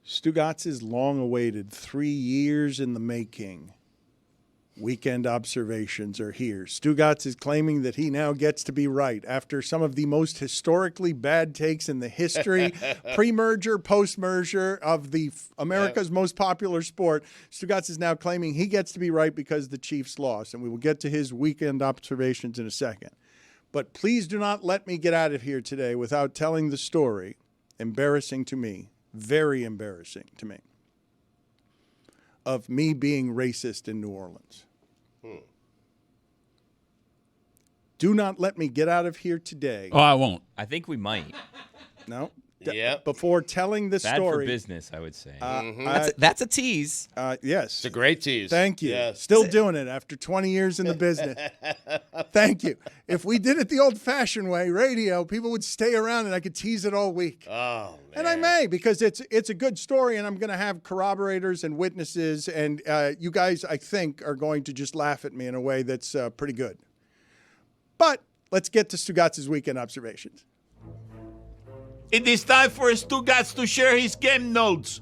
Stugotz's long-awaited 3 years in the making weekend observations are here. Stugotz is claiming that he now gets to be right after some of the most historically bad takes in the history, pre-merger, post-merger of the America's most popular sport. Stugotz is now claiming he gets to be right because the Chiefs lost, and we will get to his weekend observations in a second. But please do not let me get out of here today without telling the story, embarrassing to me, very embarrassing to me, of me being racist in New Orleans. Do not let me get out of here today. Oh, I won't. I think we might. No. Yep. Before telling the Bad story. for business, I would say. That's a tease. Yes. It's a great tease. Thank you. Yes. Still doing it after 20 years in the business. Thank you. If we did it the old-fashioned way, radio, people would stay around and I could tease it all week. Oh, man. And I may, because it's a good story, and I'm going to have corroborators and witnesses, and you guys, I think, are going to just laugh at me in a way that's pretty good. But let's get to Stugotz's weekend observations. It is time for Stugotz to share his game notes.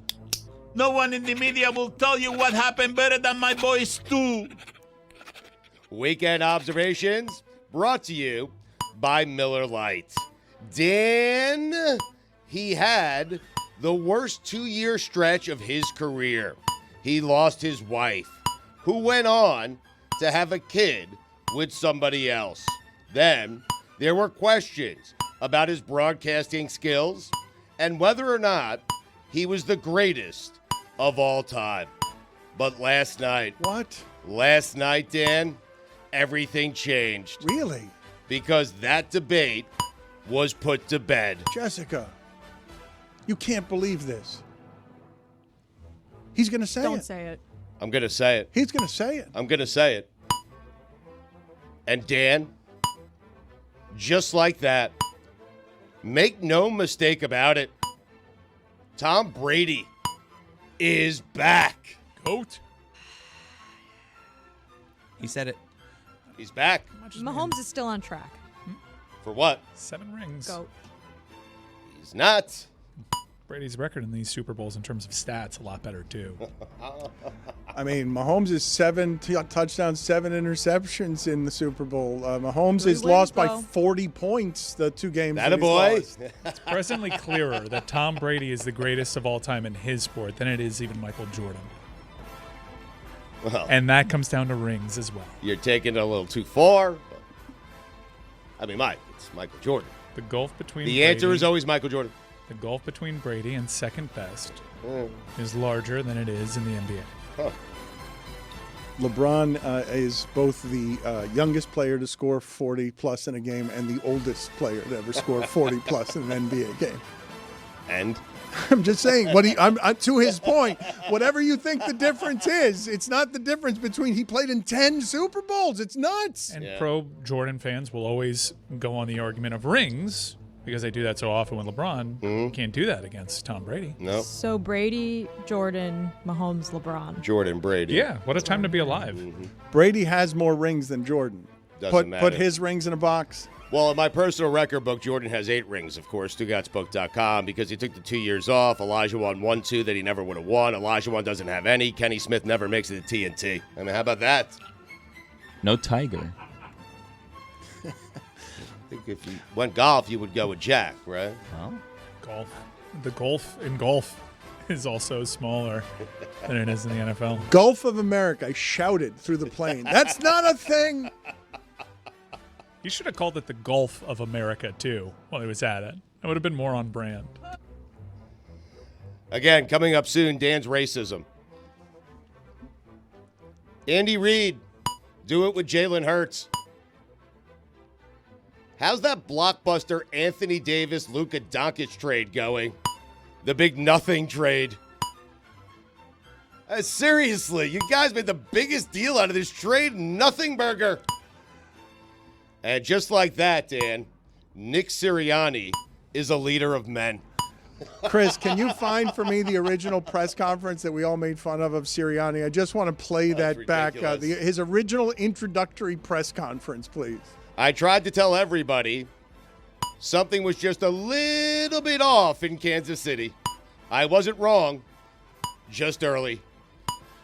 No one in the media will tell you what happened better than my boy Stu. Weekend observations brought to you by Miller Lite. Dan, he had the worst 2-year stretch of his career. He lost his wife, who went on to have a kid with somebody else. Then there were questions about his broadcasting skills and whether or not he was the greatest of all time. But last night, Dan, everything changed. Really? Because that debate was put to bed. Jessica, you can't believe this. He's going to say it. Don't say it. I'm going to say it. He's going to say it. I'm going to say it. And Dan, just like that, make no mistake about it, Tom Brady is back. Goat. He said it. He's back. Mahomes is still on track. For what? 7 rings. Go. He's not. Brady's record in these Super Bowls in terms of stats a lot better, too. I mean, Mahomes is 7 touchdowns, 7 interceptions in the Super Bowl. Mahomes is lost by 40 points the 2 games that he's lost. It's presently clearer that Tom Brady is the greatest of all time in his sport than it is even Michael Jordan. Well, and that comes down to rings as well. You're taking it a little too far. But, I mean, it's Michael Jordan. The gulf between The answer is always Michael Jordan. The gulf between Brady and second best is larger than it is in the NBA. Huh. LeBron is both the youngest player to score 40-plus in a game and the oldest player to ever score 40-plus in an NBA game. And? I'm just saying, I'm to his point, whatever you think the difference is, it's not the difference between he played in 10 Super Bowls. It's nuts. And pro Jordan fans will always go on the argument of rings because they do that so often with LeBron. You can't do that against Tom Brady. No. So Brady, Jordan, Mahomes, LeBron. Jordan, Brady. Yeah, what a time to be alive. Brady has more rings than Jordan. Doesn't matter. Put his rings in a box. Well, in my personal record book, Jordan has 8 rings, of course, StugottsBook.com, because he took the 2 years off. Elijah won 2 that he never would have won. Elijah doesn't have any. Kenny Smith never makes it to TNT. I mean, how about that? No Tiger. I think if you went golf, you would go with Jack, right? Well, golf. The golf in golf is also smaller than it is in the NFL. Gulf of America, I shouted through the plane. That's not a thing. He should have called it the Gulf of America, too, while he was at it. It would have been more on brand. Again, coming up soon, Dan's racism. Andy Reid, do it with Jalen Hurts. How's that blockbuster Anthony Davis-Luka Doncic trade going? The big nothing trade. Seriously, you guys made the biggest deal out of this trade, nothing burger. And just like that, Dan, Nick Sirianni is a leader of men. Chris, can you find for me the original press conference that we all made fun of Sirianni? I just want to play that back. His original introductory press conference, please. I tried to tell everybody something was just a little bit off in Kansas City. I wasn't wrong. just early.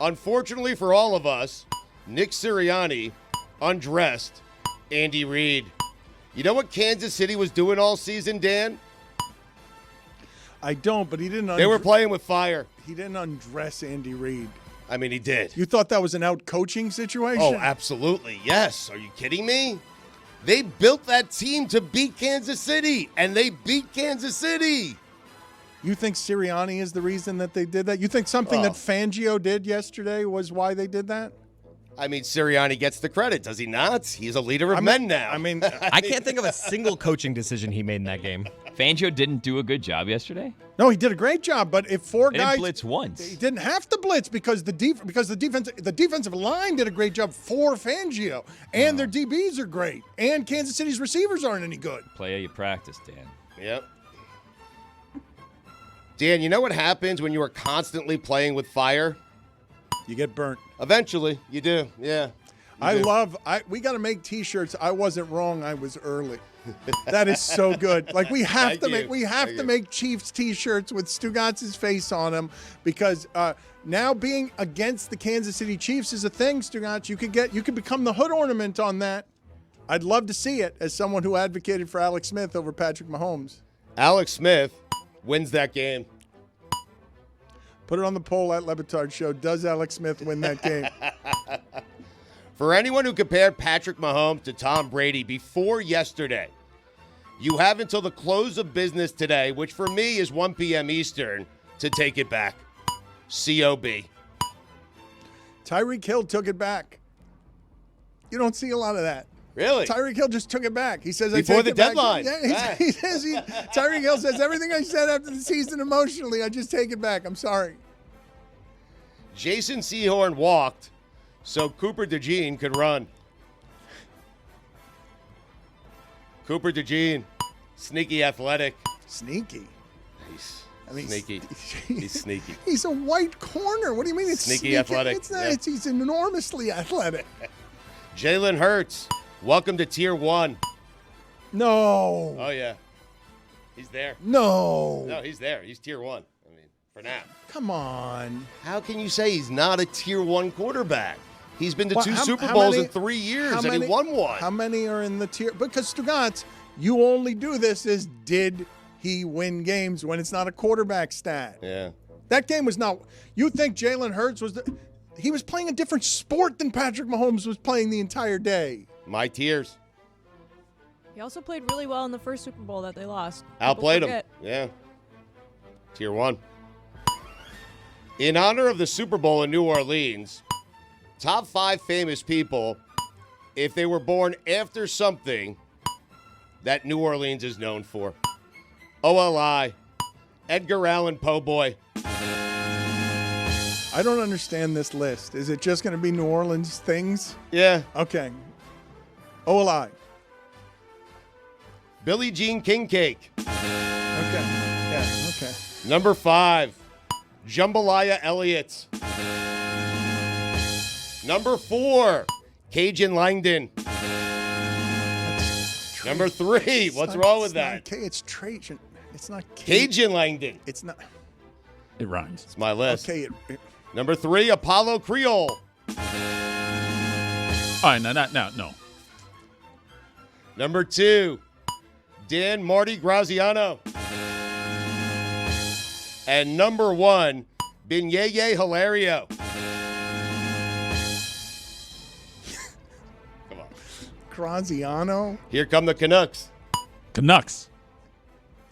Unfortunately for all of us, Nick Sirianni undressed Andy Reid. You know what Kansas City was doing all season, Dan? I don't, but he didn't. They were playing with fire. He didn't undress Andy Reid. I mean, he did. You thought that was an out-coaching situation? Oh, absolutely. Yes. Are you kidding me? They built that team to beat Kansas City, and they beat Kansas City. You think Sirianni is the reason that they did that? You think something that Fangio did yesterday was why they did that? I mean, Sirianni gets the credit, does he not? He's a leader of men now. I can't think of a single coaching decision he made in that game. Fangio didn't do a good job yesterday. No, he did a great job, but if four They guys didn't blitz once. he didn't have to blitz because the defensive line did a great job for Fangio, and their DBs are great, and Kansas City's receivers aren't any good. Play how you practice, Dan. Yep. Dan, you know what happens when you are constantly playing with fire? You get burnt. Eventually, you do. Yeah. We got to make T-shirts. I wasn't wrong. I was early. That is so good. Like we have to make Chiefs T-shirts with Stugotz's face on them because now being against the Kansas City Chiefs is a thing. Stugotz, you could become the hood ornament on that. I'd love to see it as someone who advocated for Alex Smith over Patrick Mahomes. Alex Smith wins that game. Put it on the poll at Le Batard Show. Does Alex Smith win that game? For anyone who compared Patrick Mahomes to Tom Brady before yesterday, you have until the close of business today, which for me is 1 p.m. Eastern, to take it back. C.O.B. Tyreek Hill took it back. You don't see a lot of that. Really? Tyreek Hill just took it back. He says, Before I take the it back. deadline. Yeah, Tyreek Hill says, everything I said after the season emotionally, I just take it back. I'm sorry. Jason Sehorn walked so Cooper DeJean could run. Cooper DeJean, sneaky athletic. Sneaky. Sneaky. He's sneaky. He's a white corner. What do you mean it's Sneaky athletic. It's not. Yeah. He's enormously athletic. Jalen Hurts, welcome to Tier 1. No. Oh, yeah. He's there. No. No, he's there. He's Tier 1. I mean, for now. Come on. How can you say he's not a Tier 1 quarterback? He's been to Well, two how Super Bowls many- in 3 years, how and he many- won one. How many are in the tier? Because Stugotz, you only do this as did he win games when it's not a quarterback stat. Yeah. That game was not. You think Jalen Hurts was he was playing a different sport than Patrick Mahomes was playing the entire day. My tears. He also played really well in the first Super Bowl that they lost. Outplayed People him. forget. Yeah. Tier 1. In honor of the Super Bowl in New Orleans, top 5 famous people, if they were born after something that New Orleans is known for. OLI, Edgar Allan Poe Boy. I don't understand this list. Is it just going to be New Orleans things? Yeah. Okay. OLI. Billie Jean King Cake. Okay. Yeah. Okay. Number 5, Jambalaya Elliott. Number 4, Cajun Langdon. Number 3, what's wrong with that? It's Trajan. It's not Cajun Langdon. It's not. It rhymes. It's my list. Okay. Number 3, Apollo Creole. All right, no. Number 2, Dan Marty Graziano. And number 1, Binyeye Hilario. Come on. Graziano. Here come the Canucks. Canucks.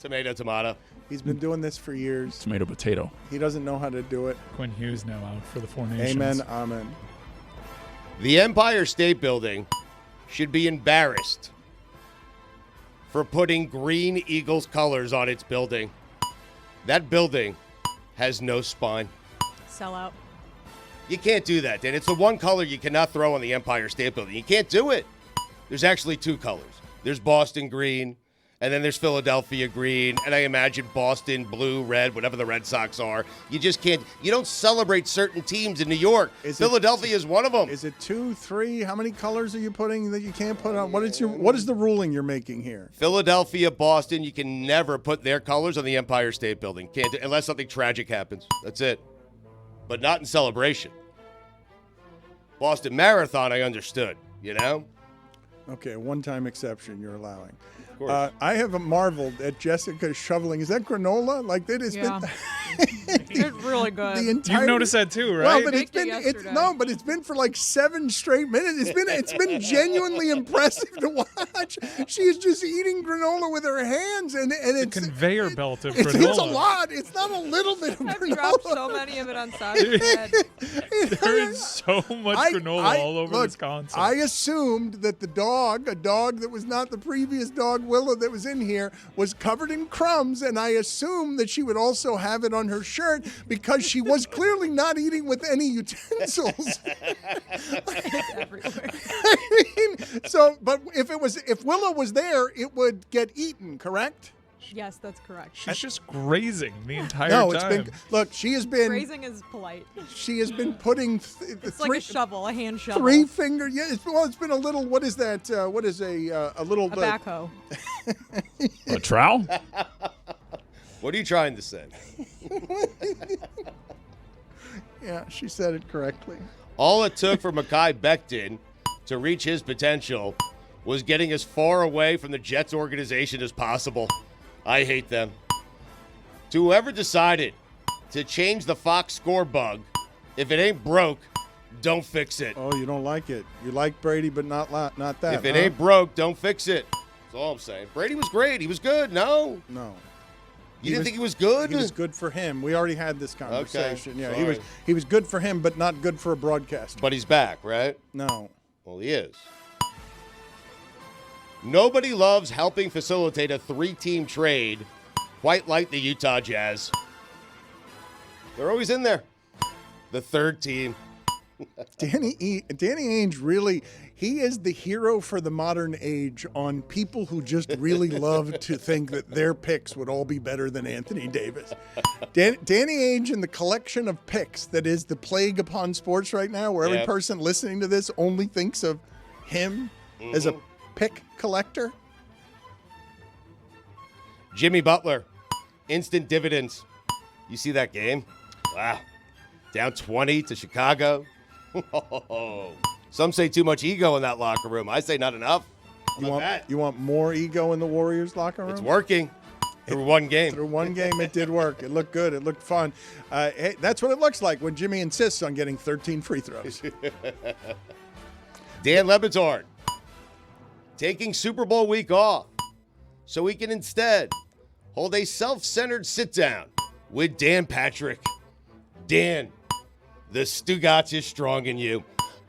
Tomato. He's been doing this for years. Tomato, potato. He doesn't know how to do it. Quinn Hughes now out for the Four Nations. Amen. Amen. The Empire State Building should be embarrassed for putting green Eagles colors on its building. That building has no spine. Sell out. You can't do that, Dan. It's the one color you cannot throw on the Empire State Building. You can't do it. There's actually 2 colors. There's Boston green, and then there's Philadelphia green, and I imagine Boston blue, red, whatever the Red Sox are. You just can't. You don't celebrate certain teams in New York. Philadelphia is one of them. Is it 2, 3? How many colors are you putting that you can't put on? What is the ruling you're making here? Philadelphia, Boston, you can never put their colors on the Empire State Building. Can't do, unless something tragic happens. That's it. but not in celebration. Boston Marathon, I understood, you know? Okay, a one-time exception you're allowing. Of course. I have marveled at Jessica's shoveling. Is that granola? Like that has Yeah. been It's really good. the entire. You've noticed that too, right? Well, but Baked it yesterday. but it's been for like 7 straight minutes. It's been genuinely impressive to watch. She is just eating granola with her hands, and it's Conveyor belt of it's granola. a lot. It's not a little bit of I've granola. dropped so many of it on Sasha's head. There is so much granola all over look, Wisconsin. I assumed that a dog that was not the previous dog, Willow, that was in here, was covered in crumbs, and I assumed that she would also have it on her shirt because she was clearly not eating with any utensils. Everywhere. I mean, but if Willow was there, it would get eaten, correct? Yes, that's correct. She's just grazing the entire No, time. she has been Phrasing is polite. putting It's like a shovel, a hand shovel. 3 finger. Yeah, it's been a little. What is that? What is a little? A backhoe. A trowel? What are you trying to say? Yeah, she said it correctly. All it took for Mekhi Becton to reach his potential was getting as far away from the Jets organization as possible. I hate them. To whoever decided to change the Fox score bug, if it ain't broke, don't fix it. Oh, you don't like it. You like Brady, but not that. If it huh? ain't broke, don't fix it. That's all I'm saying. Brady was great. He was good. No. No. You didn't think he was good? He was good for him. We already had this conversation. Okay, Yeah, sorry. he was good for him, but not good for a broadcaster. But he's back, right? No. Well, he is. Nobody loves helping facilitate a 3-team trade quite like the Utah Jazz. They're always in there. The 3rd team. Danny Ainge really, he is the hero for the modern age on people who just really love to think that their picks would all be better than Anthony Davis. Danny Ainge and the collection of picks that is the plague upon sports right now, where every Yep. person listening to this only thinks of him as a pick collector. Jimmy Butler. Instant dividends. You see that game? Wow. Down 20 to Chicago. Some say too much ego in that locker room. I say not enough. You want more ego in the Warriors locker room? It's working through one game. Through one game, it did work. It looked good. It looked fun. Hey, that's what it looks like when Jimmy insists on getting 13 free throws. Dan Le Batard taking Super Bowl week off so he can instead hold a self-centered sit-down with Dan Patrick. Dan, the Stugotz is strong in you.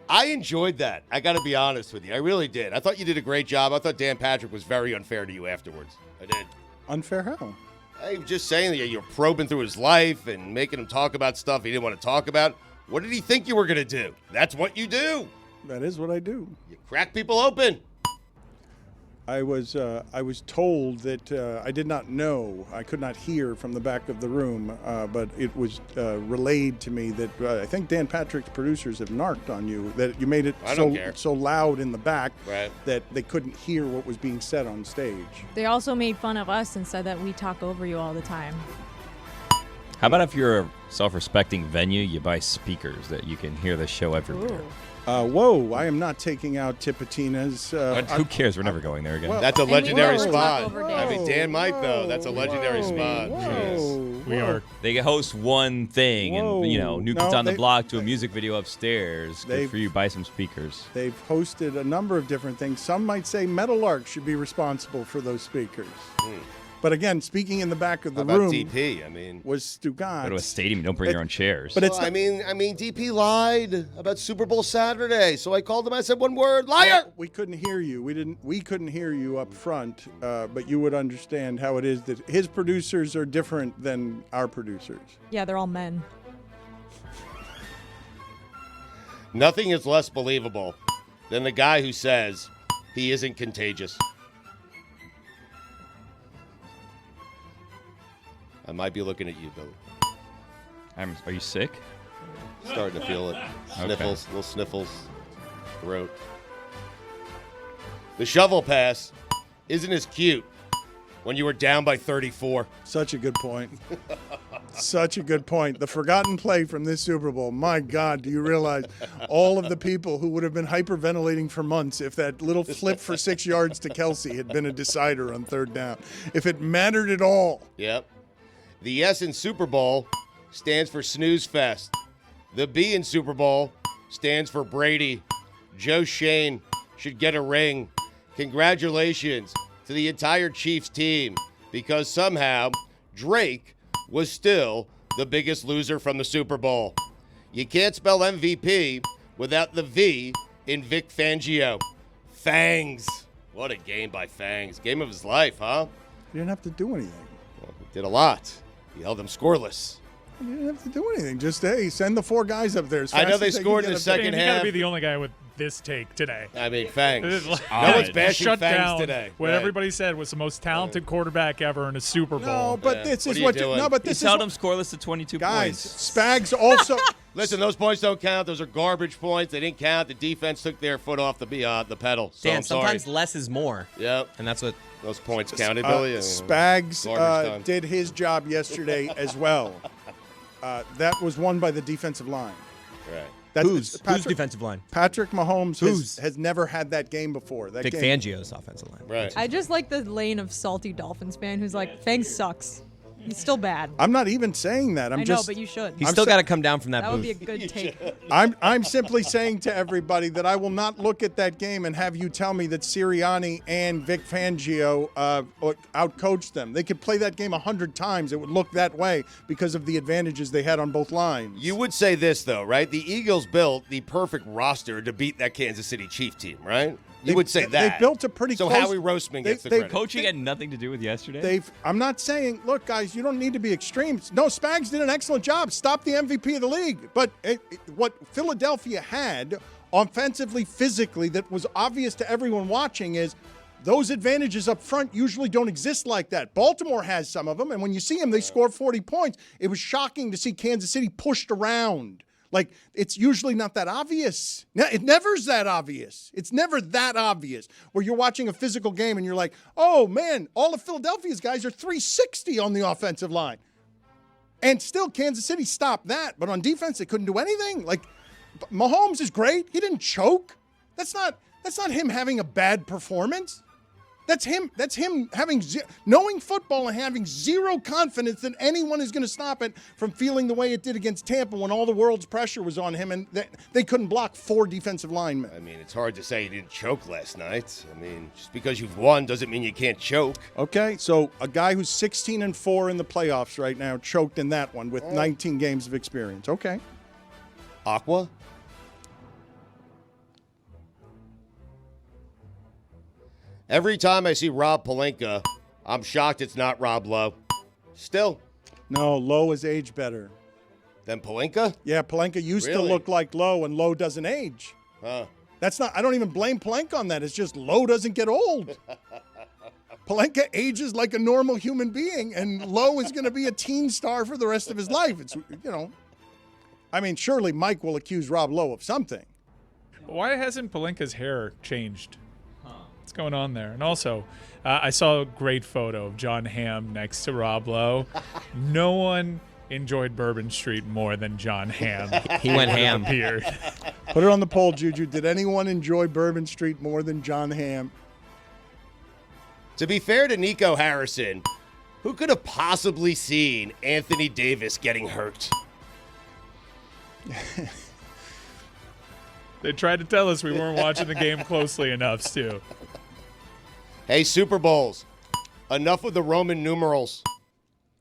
I enjoyed that. I got to be honest with you. I really did. I thought you did a great job. I thought Dan Patrick was very unfair to you afterwards. I did. Unfair how? I was just saying that you're probing through his life and making him talk about stuff he didn't want to talk about. What did he think you were going to do? That's what you do. That is what I do. You crack people open. I was told that I did not know. I could not hear from the back of the room, but it was relayed to me that I think Dan Patrick's producers have narked on you, that you made it I don't care. so loud in the back Right. that they couldn't hear what was being said on stage. They also made fun of us and said that we talk over you all the time. How about if you're a self-respecting venue, you buy speakers that you can hear the show everywhere? Whoa, I am not taking out Tipitina's. Who cares? We're never going there again. That's a And we legendary never spot. talk over I mean, Dan might, though. That's a legendary spot. Jeez. We are. They host one thing, Whoa. and New Kids No, on the they- Block to a music video upstairs. Good They've- for you. Buy some speakers. They've hosted a number of different things. Some might say Meadowlark should be responsible for those speakers. But again, speaking in the back of the How about room DP? I mean, was Stugotz. Go to a stadium. Don't bring your own chairs. But it's I mean, DP lied about Super Bowl Saturday. So I called him. I said one word: liar. we couldn't hear you. We couldn't hear you up front, but you would understand how it is that his producers are different than our producers. Yeah, they're all men. Nothing is less believable than the guy who says he isn't contagious. I might be looking at you, Billy. Are you sick? Starting to feel it. Sniffles, little sniffles, throat. The shovel pass isn't as cute when you were down by 34. Such a good point. Such a good point. The forgotten play from this Super Bowl. My God, do you realize all of the people who would have been hyperventilating for months if that little flip for 6 yards to Kelsey had been a decider on third down? If it mattered at all. Yep. The S in Super Bowl stands for Snooze Fest. The B in Super Bowl stands for Brady. Joe Shane should get a ring. Congratulations to the entire Chiefs team, because somehow Drake was still the biggest loser from the Super Bowl. You can't spell MVP without the V in Vic Fangio. Fangs. What a game by Fangs. Game of his life, huh? He didn't have to do anything. Well, he did a lot. He held them scoreless. He didn't have to do anything. Just, hey, send the 4 guys up there as fast I know they as scored in can the get second You half. got to be the only guy with this take today. I mean, Fangs. Like, No one's bashing shut Fangs down today. what Right. everybody said was the most talented quarterback ever in a Super Bowl. No, but Yeah. this What is are you what doing? no, but He this is held what, him scoreless to 22 guys. points. Spags also. Listen, those points don't count. Those are garbage points. They didn't count. The defense took their foot off the pedal. So Dan, I'm sorry. sometimes less is more. Yep. And that's what. Those points counted, Billy. Spags Garbage time. did his job yesterday as well. That was won by the defensive line. Right. That's Whose defensive line? Patrick Mahomes Whose? has never had that game before. That Vic game, Fangio's offensive line. Right. I just like the lane of salty Dolphins fan who's like, Fangs sucks. He's still bad. I'm not even saying that. I I'm know, just. but you should. He's I'm still sa- got to come down from that That would be a booth. good take. I'm simply saying to everybody that I will not look at that game and have you tell me that Sirianni and Vic Fangio outcoached them. They could play that game 100 times. It would look that way because of the advantages they had on both lines. You would say this, though, right? The Eagles built the perfect roster to beat that Kansas City Chief team, right? You would say that. They built a pretty So close. Howie Roseman gets the they- credit. Coaching had nothing to do with yesterday. I'm not saying, look, guys, you don't need to be extremes. No, Spags did an excellent job. Stop the MVP of the league. But what Philadelphia had offensively, physically, that was obvious to everyone watching is those advantages up front usually don't exist like that. Baltimore has some of them, and when you see them, they score 40 points. It was shocking to see Kansas City pushed around. Like, it's usually not that obvious. It never's that obvious. It's never that obvious where you're watching a physical game and you're like, oh, man, all of Philadelphia's guys are 360 on the offensive line. And still, Kansas City stopped that. But on defense, they couldn't do anything. Like, Mahomes is great. He didn't choke. That's not him having a bad performance. That's him having knowing football and having zero confidence that anyone is going to stop it from feeling the way it did against Tampa when all the world's pressure was on him and they couldn't block 4 defensive linemen. I mean, it's hard to say he didn't choke last night. I mean, just because you've won doesn't mean you can't choke. Okay, so a guy who's 16-4 in the playoffs right now choked in that one with 19 games of experience. Okay. Aqua? Every time I see Rob Pelinka, I'm shocked it's not Rob Lowe. Still. No, Lowe has aged better. Than Pelinka? Yeah, Pelinka used to Really? look like Lowe, and Lowe doesn't age. Huh. That's not. I don't even blame Pelinka on that. It's just Lowe doesn't get old. Pelinka ages like a normal human being, and Lowe is going to be a teen star for the rest of his life. It's, I mean, surely Mike will accuse Rob Lowe of something. Why hasn't Pelinka's hair changed? What's going on there? And also, I saw a great photo of John Hamm next to Rob Lowe. No one enjoyed Bourbon Street more than John Hamm. He went ham. Appeared. Put it on the poll, Juju. Did anyone enjoy Bourbon Street more than John Hamm? To be fair to Nico Harrison, who could have possibly seen Anthony Davis getting hurt? They tried to tell us we weren't watching the game closely enough, Stu. Hey, Super Bowls, enough with the Roman numerals.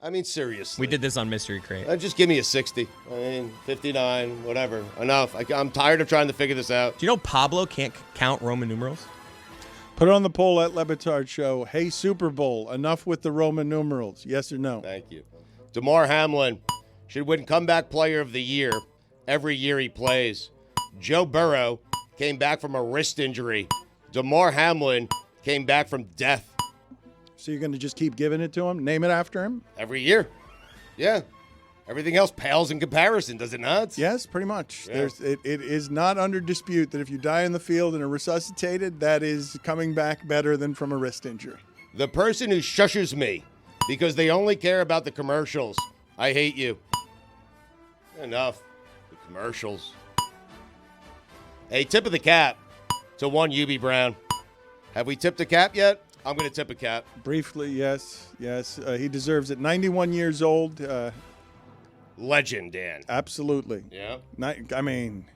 I mean, seriously. We did this on Mystery Crate. Just give me a 60. I mean, 59, whatever. Enough. I'm tired of trying to figure this out. Do you know Pablo can't count Roman numerals? Put it on the poll at LeBatard Show. Hey, Super Bowl, enough with the Roman numerals. Yes or no? Thank you. DeMar Hamlin should win Comeback Player of the Year every year he plays. Joe Burrow came back from a wrist injury. DeMar Hamlin came back from death. So you're going to just keep giving it to him? Name it after him? Every year. Yeah. Everything else pales in comparison, does it not? Yes, pretty much. Yeah. It is not under dispute that if you die in the field and are resuscitated, that is coming back better than from a wrist injury. The person who shushes me because they only care about the commercials I hate you. Enough. The commercials. Hey, tip of the cap to one UB Brown. Have we tipped a cap yet? I'm going to tip a cap. Briefly, yes. He deserves it. 91 years old. Legend, Dan. Absolutely. Yeah. I mean,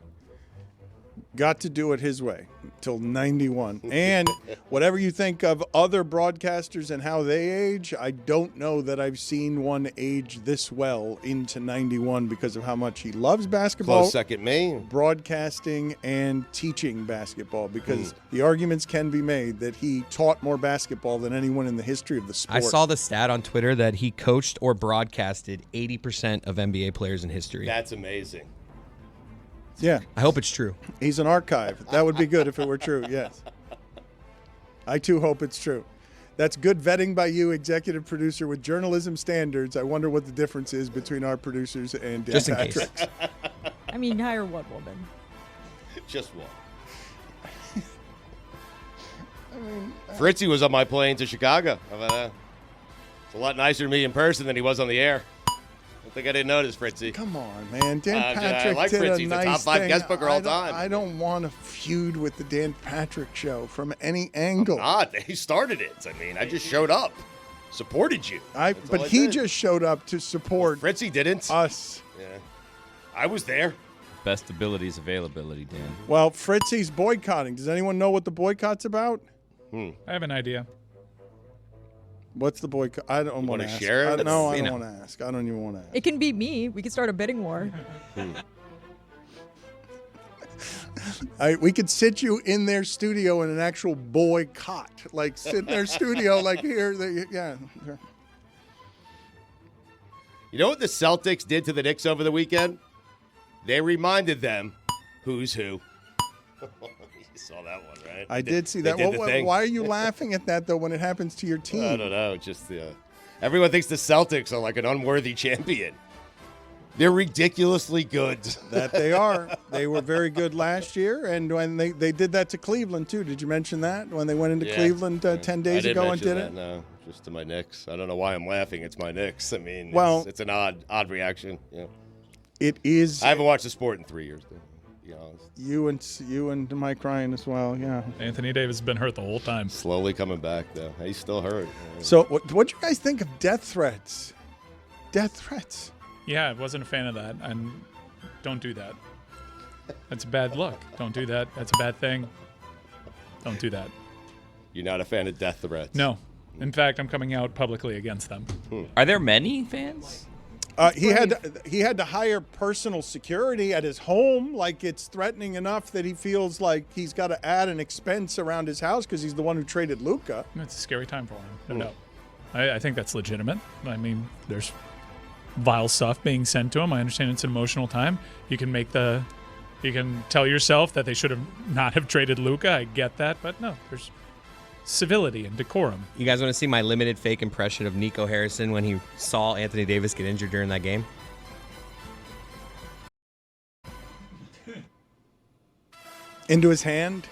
got to do it his way till 91. And whatever you think of other broadcasters and how they age, I don't know that I've seen one age this well into 91 because of how much he loves basketball. Close second, me. Broadcasting and teaching basketball, because the arguments can be made that he taught more basketball than anyone in the history of the sport. I saw the stat on Twitter that he coached or broadcasted 80% of NBA players in history. That's amazing. Yeah. I hope it's true. He's an archive. That would be good if it were true, yes. I, too, hope it's true. That's good vetting by you, executive producer with journalism standards. I wonder what the difference is between our producers and Dan Just in Patrick's. case. I mean, hire one woman. Just one. Fritzy was on my plane to Chicago. How about that? It's a lot nicer to me in person than he was on the air. I think I didn't notice, Fritzy. Come on, man. Dan I Patrick like did Fritzy. a He's a nice top 5 thing. guest booker all time. I don't want to feud with the Dan Patrick show from any angle. He started it. I mean, I just showed up. Supported you. But he just showed up to support Fritzy didn't. us. Yeah. I was there. Best abilities, availability, Dan. Well, Fritzy's boycotting. Does anyone know what the boycott's about? I have an idea. What's the boycott? I don't want to ask. share it? No, I You don't know. want to ask. I don't even want to ask. It can be me. We could start a bidding war. We could sit you in their studio in an actual boycott. Like, sit in their studio, like, here. Yeah. You know what the Celtics did to the Knicks over the weekend? They reminded them who's who. You saw that one, right? I did see They that. did the thing. Why are you laughing at that, though, when it happens to your team? I don't know. Just everyone thinks the Celtics are like an unworthy champion. They're ridiculously good. That they are. They were very good last year, and when they did that to Cleveland, too. Did you mention that? When they went into Cleveland 10 days ago and did it? No, just to my Knicks. I don't know why I'm laughing. It's my Knicks. I mean, Well- it's an odd reaction. Yeah. It is. I haven't watched the sport in 3 years, though. To be honest. You and Mike Ryan as well, yeah. Anthony Davis has been hurt the whole time. Slowly coming back, though. He's still hurt. So what do you guys think of death threats? Death threats. Yeah, I wasn't a fan of that. And don't do that. That's a bad look. Don't do that. That's a bad thing. Don't do that. You're not a fan of death threats? No. In fact, I'm coming out publicly against them. Are there many fans? He had to hire personal security at his home. Like, it's threatening enough that he feels like he's got to add an expense around his house because he's the one who traded Luka. It's a scary time for him. No. I think that's legitimate. I mean, there's vile stuff being sent to him. I understand it's an emotional time. You can tell yourself that they should have not have traded Luka. I get that, but no, there's civility and decorum. You guys want to see my limited fake impression of Nico Harrison when he saw Anthony Davis get injured during that game? Into his hand.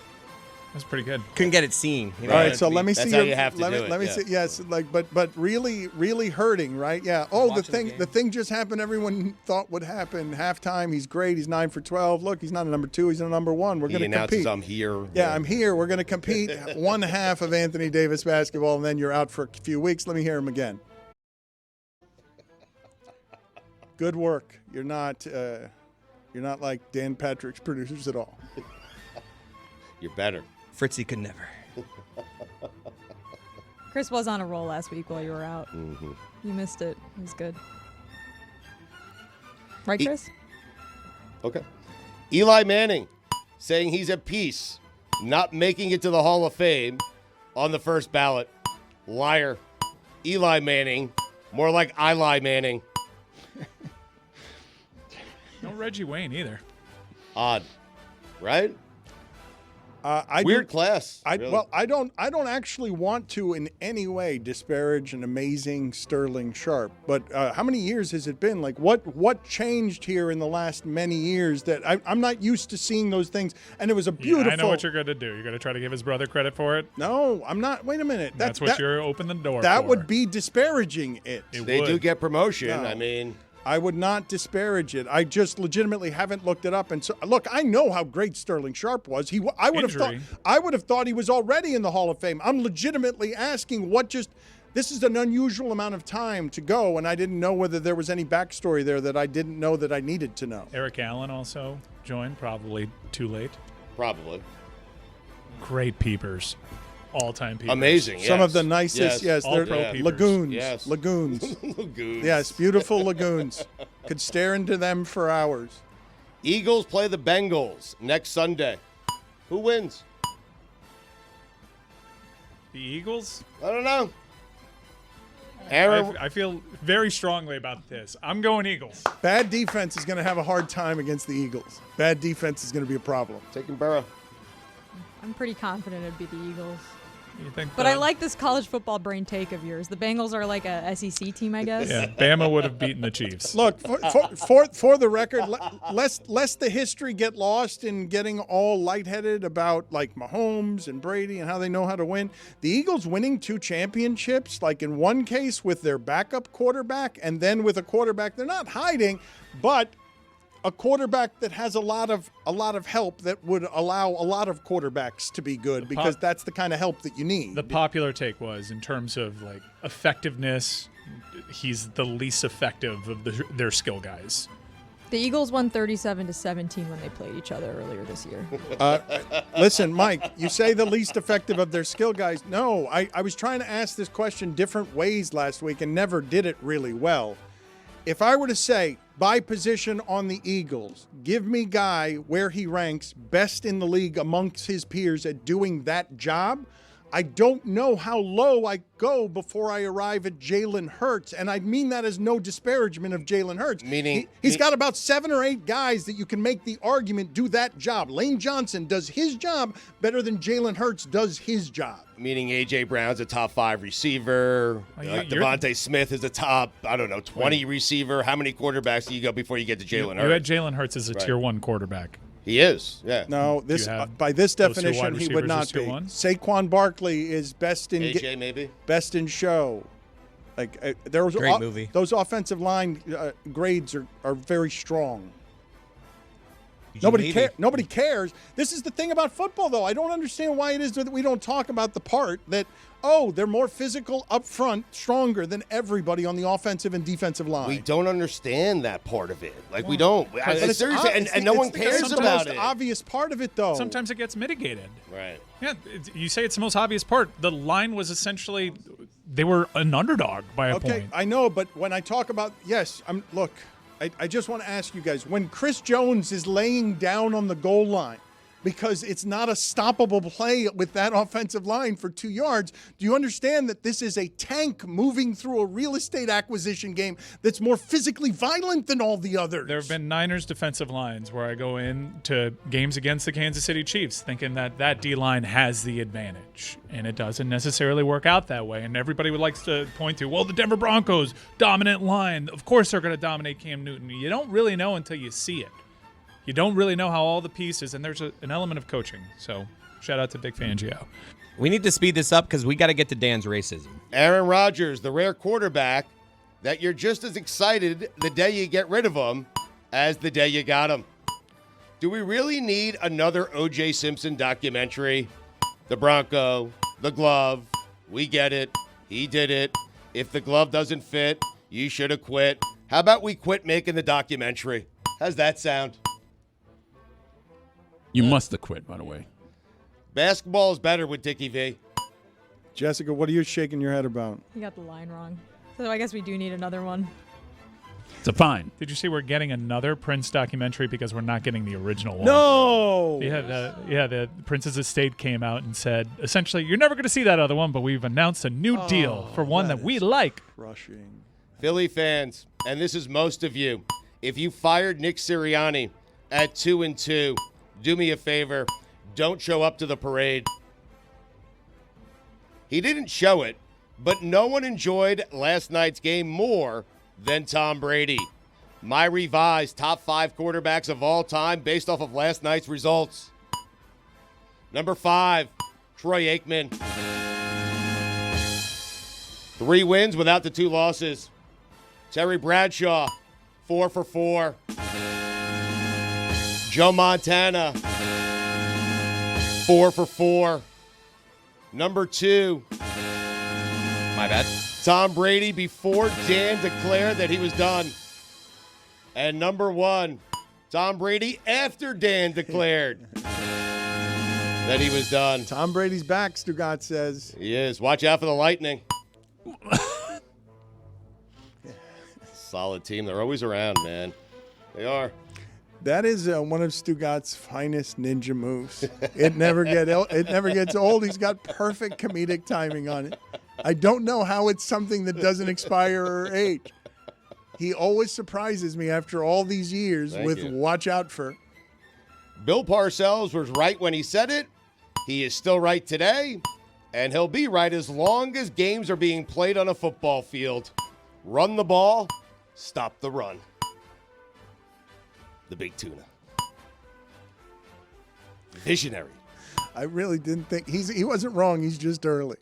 That's pretty good. Couldn't get it seen. You know? All right, so let me That's see. how you have to let do me, it, let me yeah. see. Yes, like, but really, really hurting, right? Yeah. Oh, Watching the thing just happened. Everyone thought would happen. Halftime, he's great. He's 9 for 12. Look, he's not a number 2. He's a number 1. We're He going to announces compete. I'm here. Yeah, I'm here. We're going to compete. One half of Anthony Davis basketball, and then you're out for a few weeks. Let me hear him again. Good work. You're not like Dan Patrick's producers at all. You're better. Fritzy could never. Chris was on a roll last week while you were out. Mm-hmm. You missed it. It was good. Right, Chris? Okay. Eli Manning saying he's at peace, not making it to the Hall of Fame on the first ballot. Liar. Eli Manning, more like Eli Manning. No Reggie Wayne either. Odd, right? Weird class. Really. Well, I don't actually want to in any way disparage an amazing Sterling Sharp. But how many years has it been? Like, what changed here in the last many years that I'm not used to seeing those things? And it was a beautiful. I know what you're going to do. You're going to try to give his brother credit for it. No, I'm not. Wait a minute. That's what you're open the door. That for. would be disparaging it. They do get promotion. No. I mean. I would not disparage it. I just legitimately haven't looked it up. And so, look, I know how great Sterling Sharp was. I would have thought he was already in the Hall of Fame. I'm legitimately asking this is an unusual amount of time to go, and I didn't know whether there was any backstory there that I didn't know that I needed to know. Eric Allen also joined, probably too late. Probably. Great peepers. All-time peepers. Amazing, yes. Some of the nicest, yes, All they're pro peepers. lagoons. Yes. Lagoons. Lagoons. Yes, beautiful lagoons. Could stare into them for hours. Eagles play the Bengals next Sunday. Who wins? The Eagles? I don't know. Aaron, I feel very strongly about this. I'm going Eagles. Bad defense is going to have a hard time against the Eagles. Bad defense is going to be a problem. taking Burrow. I'm pretty confident it'd be the Eagles. You think? But I like this college football brain take of yours. The Bengals are like a SEC team, I guess. Yeah, Bama would have beaten the Chiefs. Look, for the record, lest the history get lost in getting all lightheaded about like Mahomes and Brady and how they know how to win. The Eagles winning 2 championships, like in one case with their backup quarterback and then with a quarterback they're not hiding, but a quarterback that has a lot of help that would allow a lot of quarterbacks to be good because that's the kind of help that you need. The popular take was, in terms of like effectiveness, he's the least effective of their skill guys. The Eagles won 37-17 when they played each other earlier this year. Listen, Mike, you say the least effective of their skill guys. No, I was trying to ask this question different ways last week and never did it really well. If I were to say, by position on the Eagles, give me guy where he ranks best in the league amongst his peers at doing that job, I don't know how low I go before I arrive at Jalen Hurts. And I mean that as no disparagement of Jalen Hurts. Meaning he's got about 7 or 8 guys that you can make the argument do that job. Lane Johnson does his job better than Jalen Hurts does his job. Meaning A.J. Brown's a top 5 receiver. Devontae Smith is a top, 20 receiver. How many quarterbacks do you go before you get to Jalen Hurts? You had Jalen Hurts as a tier 1 quarterback. He is, yeah. No, by this definition, he would not be. Saquon Barkley is best in AJ maybe best in show. Like there was great movie. Those offensive line grades are very strong. Nobody cares. This is the thing about football, though. I don't understand why it is that we don't talk about the part that, they're more physical up front, stronger than everybody on the offensive and defensive line. We don't understand that part of it. Like, we don't. Seriously, and no one cares about it. It's the most obvious part of it, though. Sometimes it gets mitigated. Right. Yeah, you say it's the most obvious part. The line was essentially, they were an underdog by a point. Okay, I know, but when I talk about, look, I just want to ask you guys, when Chris Jones is laying down on the goal line because it's not a stoppable play with that offensive line for 2 yards, do you understand that this is a tank moving through a real estate acquisition game that's more physically violent than all the others? There have been Niners defensive lines where I go into games against the Kansas City Chiefs thinking that D-line has the advantage, and it doesn't necessarily work out that way. And everybody would like to point to, the Denver Broncos, dominant line. Of course they're going to dominate Cam Newton. You don't really know until you see it. You don't really know how all the pieces, and there's an element of coaching. So shout out to Big Fangio. We need to speed this up because we got to get to Dan's racism. Aaron Rodgers, the rare quarterback that you're just as excited the day you get rid of him as the day you got him. Do we really need another O.J. Simpson documentary? The Bronco, the glove, we get it. He did it. If the glove doesn't fit, you should have quit. How about we quit making the documentary? How's that sound? You must have quit, by the way. Basketball is better with Dickie V. Jessica, what are you shaking your head about? You got the line wrong. So I guess we do need another one. It's a fine. Did you see we're getting another Prince documentary because we're not getting the original one? No! The Prince's estate came out and said, essentially, you're never going to see that other one, but we've announced a new deal for one that we like. Crushing. Philly fans, and this is most of you, if you fired Nick Sirianni at 2-2, do me a favor. don't show up to the parade. He didn't show it, but no one enjoyed last night's game more than Tom Brady. My revised top 5 quarterbacks of all time based off of last night's results. Number 5, Troy Aikman. 3 wins without the 2 losses. Terry Bradshaw, 4 for 4. Joe Montana, 4 for 4. Number 2, My bad. Tom Brady before Dan declared that he was done. And number 1, Tom Brady after Dan declared that he was done. Tom Brady's back, Stugotz says. He is. Watch out for the Lightning. Solid team. They're always around, man. They are. That is one of Stugotz's finest ninja moves. It never gets old. He's got perfect comedic timing on it. I don't know how it's something that doesn't expire or age. He always surprises me after all these years with watch out for. Bill Parcells was right when he said it. He is still right today. And he'll be right as long as games are being played on a football field. Run the ball. Stop the run. The big tuna. Visionary. I really didn't think he wasn't wrong. He's just early.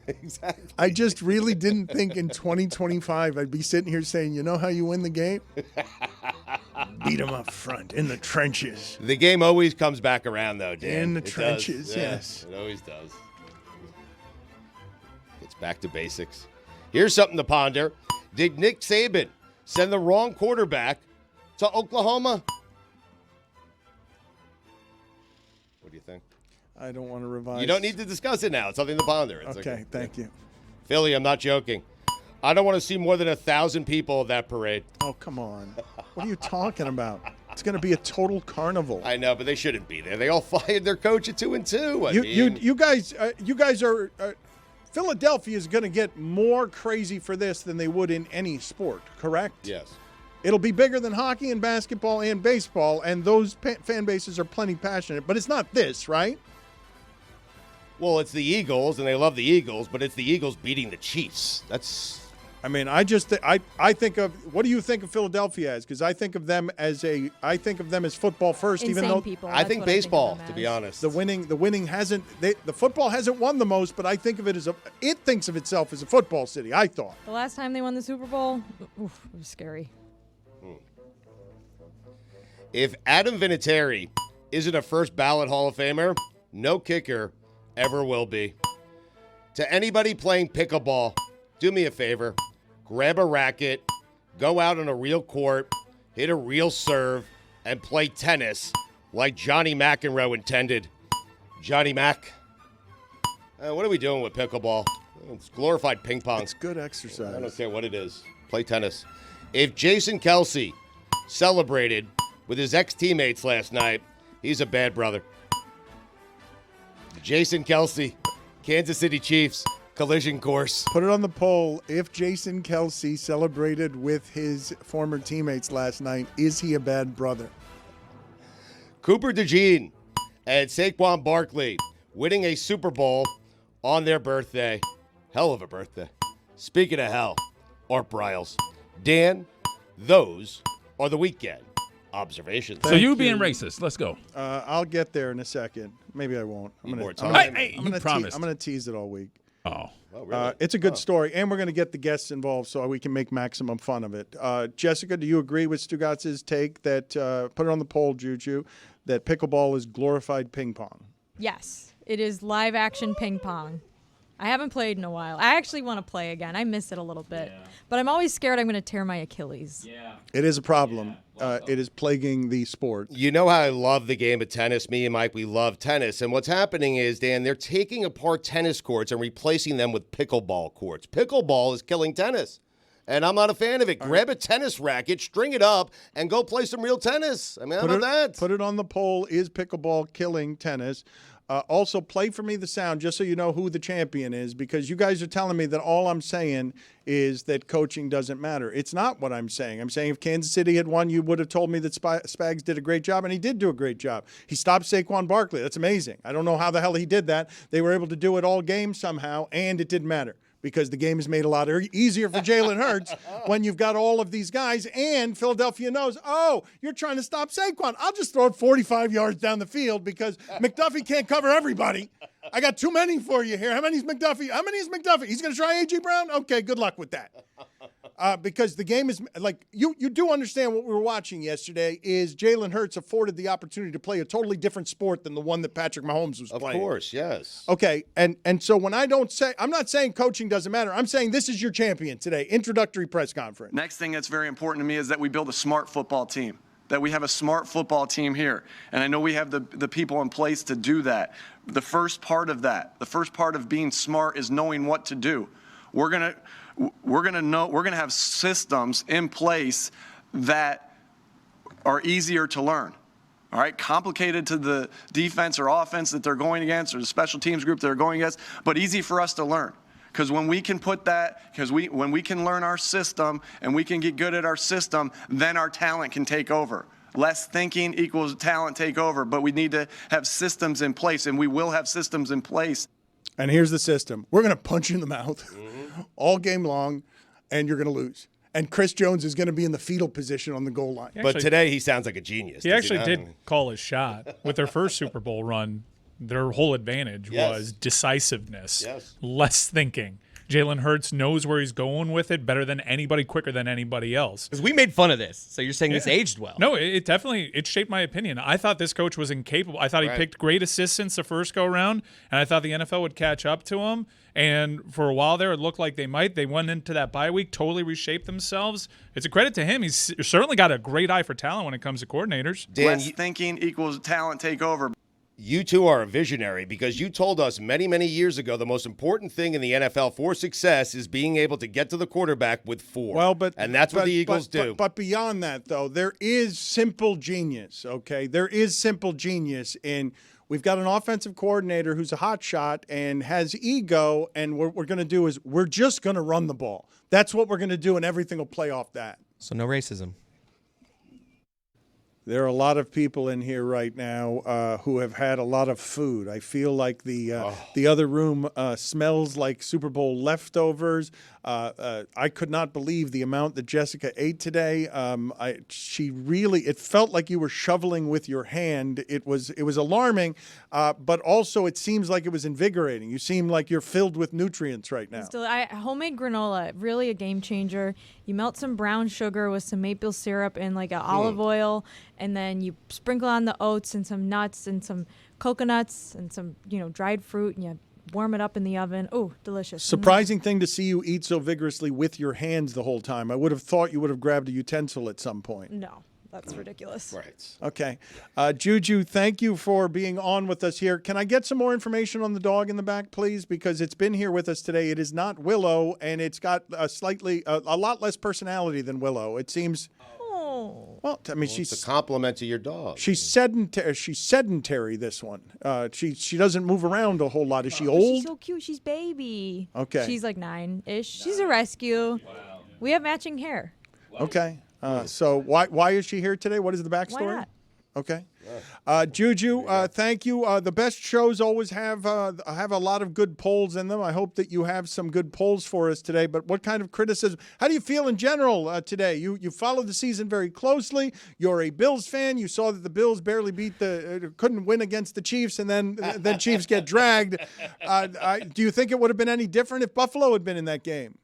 Exactly. I just really didn't think in 2025 I'd be sitting here saying, you know how you win the game? Beat him up front in the trenches. The game always comes back around, though, Dan. In the It trenches, does. yes. It always does. It's back to basics. Here's something to ponder. Did Nick Saban send the wrong quarterback to Oklahoma? What do you think? I don't want to revise. You don't need to discuss it now. It's something to ponder. It's Okay, thank you. Philly, I'm not joking. I don't want to see more than 1,000 people at that parade. Oh, come on. What are you talking about? It's going to be a total carnival. I know, but they shouldn't be there. They all fired their coach at 2-2. You guys are Philadelphia is going to get more crazy for this than they would in any sport, correct? Yes. It'll be bigger than hockey and basketball and baseball, and those fan bases are plenty passionate. But it's not this, right? Well, it's the Eagles, and they love the Eagles, but it's the Eagles beating the Chiefs. That's. I mean, I think of, what do you think of Philadelphia as? Because I think of them as football first, Insane even though people. I think baseball, of them to be as. honest. the winning hasn't. The football hasn't won the most, but I think of it as it thinks of itself as a football city. I thought. The last time they won the Super Bowl, oof, it was scary. If Adam Vinatieri isn't a first ballot Hall of Famer, no kicker ever will be. To anybody playing pickleball, do me a favor. Grab a racket, go out on a real court, hit a real serve, and play tennis like Johnny McEnroe intended. Johnny Mac. What are we doing with pickleball? It's glorified ping pong. It's good exercise. I don't care what it is. Play tennis. If Jason Kelsey celebrated with his ex-teammates last night, he's a bad brother. Jason Kelsey, Kansas City Chiefs, collision course. Put it on the poll. If Jason Kelsey celebrated with his former teammates last night, is he a bad brother? Cooper DeJean and Saquon Barkley winning a Super Bowl on their birthday. Hell of a birthday. Speaking of hell, Art Briles. Dan, those are the weekend observations. So you being racist. Let's go. I'll get there in a second. Maybe I won't. Need more time. You promised. I'm going to tease it all week. Oh. Oh, really? It's a good story, and we're going to get the guests involved so we can make maximum fun of it. Jessica, do you agree with Stugotz's take that, put it on the poll, Juju, that pickleball is glorified ping pong? Yes, it is live action ping pong. I haven't played in a while. I actually want to play again. I miss it a little bit. Yeah. But I'm always scared I'm going to tear my Achilles. Yeah. It is a problem. It is plaguing the sport. You know how I love the game of tennis? Me and Mike, we love tennis. And what's happening is, Dan, they're taking apart tennis courts and replacing them with pickleball courts. Pickleball is killing tennis. And I'm not a fan of it. Grab a tennis racket, string it up, and go play some real tennis. I mean, how about that? Put it on the poll. Is pickleball killing tennis? Also, play for me the sound just so you know who the champion is, because you guys are telling me that all I'm saying is that coaching doesn't matter. It's not what I'm saying. I'm saying if Kansas City had won, you would have told me that Spags did a great job, and he did do a great job. He stopped Saquon Barkley. That's amazing. I don't know how the hell he did that. They were able to do it all game somehow, and it didn't matter, because the game is made a lot easier for Jalen Hurts when you've got all of these guys, and Philadelphia knows, oh, you're trying to stop Saquon. I'll just throw it 45 yards down the field because McDuffie can't cover everybody. I got too many for you here. How many is McDuffie? He's going to try A.J. Brown? Okay, good luck with that. Because the game is like, you do understand what we were watching yesterday is Jalen Hurts afforded the opportunity to play a totally different sport than the one that Patrick Mahomes was playing. Of course, yes. Okay, and so when I'm not saying coaching doesn't matter. I'm saying this is your champion today. Introductory press conference. Next thing that's very important to me is that we build a smart football team, that we have a smart football team here. And I know we have the people in place to do that. The first part of being smart is knowing what to do. We're gonna have systems in place that are easier to learn. All right, complicated to the defense or offense that they're going against, or the special teams group they're going against, but easy for us to learn. Because when we can when we can learn our system and we can get good at our system, then our talent can take over. Less thinking equals talent take over, but we need to have systems in place, and we will have systems in place. And here's the system. We're going to punch you in the mouth all game long, and you're going to lose. And Chris Jones is going to be in the fetal position on the goal line. But today he sounds like a genius. He actually did call his shot. With their first Super Bowl run, their whole advantage was decisiveness, less thinking. Jalen Hurts knows where he's going with it better than anybody, quicker than anybody else. Because we made fun of this, so you're saying this aged well. No, it definitely shaped my opinion. I thought this coach was incapable. I thought he picked great assistants the first go-around, and I thought the NFL would catch up to him. And for a while there, it looked like they might. They went into that bye week, totally reshaped themselves. It's a credit to him. He's certainly got a great eye for talent when it comes to coordinators. Less thinking equals talent take over. You two are a visionary, because you told us many, many years ago the most important thing in the NFL for success is being able to get to the quarterback with 4. And that's what the Eagles do. But beyond that, though, there is simple genius, okay? There is simple genius in we've got an offensive coordinator who's a hot shot and has ego, and what we're going to do is we're just going to run the ball. That's what we're going to do, and everything will play off that. So no racism. There are a lot of people in here right now who have had a lot of food. I feel like the other room smells like Super Bowl leftovers. I could not believe the amount that Jessica ate today. It felt like you were shoveling with your hand. It was alarming, but also it seems like it was invigorating. You seem like you're filled with nutrients right now. Homemade granola, really a game changer. You melt some brown sugar with some maple syrup and like an olive oil, and then you sprinkle on the oats and some nuts and some coconuts and some dried fruit, and you warm it up in the oven. Oh, delicious. Surprising thing to see you eat so vigorously with your hands the whole time. I would have thought you would have grabbed a utensil at some point. No, that's ridiculous. Right. Okay. Juju, thank you for being on with us here. Can I get some more information on the dog in the back, please? Because it's been here with us today. It is not Willow, and it's got a lot less personality than Willow. It seems... Well, I mean, it's a compliment to your dog. She's sedentary. This one. She doesn't move around a whole lot. Is she old? She's so cute. She's baby. Okay. She's like 9-ish. She's a rescue. Wow. We have matching hair. Okay. So why is she here today? What is the backstory? Why not? Okay. Juju, thank you. The best shows always have a lot of good polls in them. I hope that you have some good polls for us today. But what kind of criticism? How do you feel in general today? You followed the season very closely. You're a Bills fan. You saw that the Bills barely couldn't win against the Chiefs, and then Chiefs get dragged. Do you think it would have been any different if Buffalo had been in that game?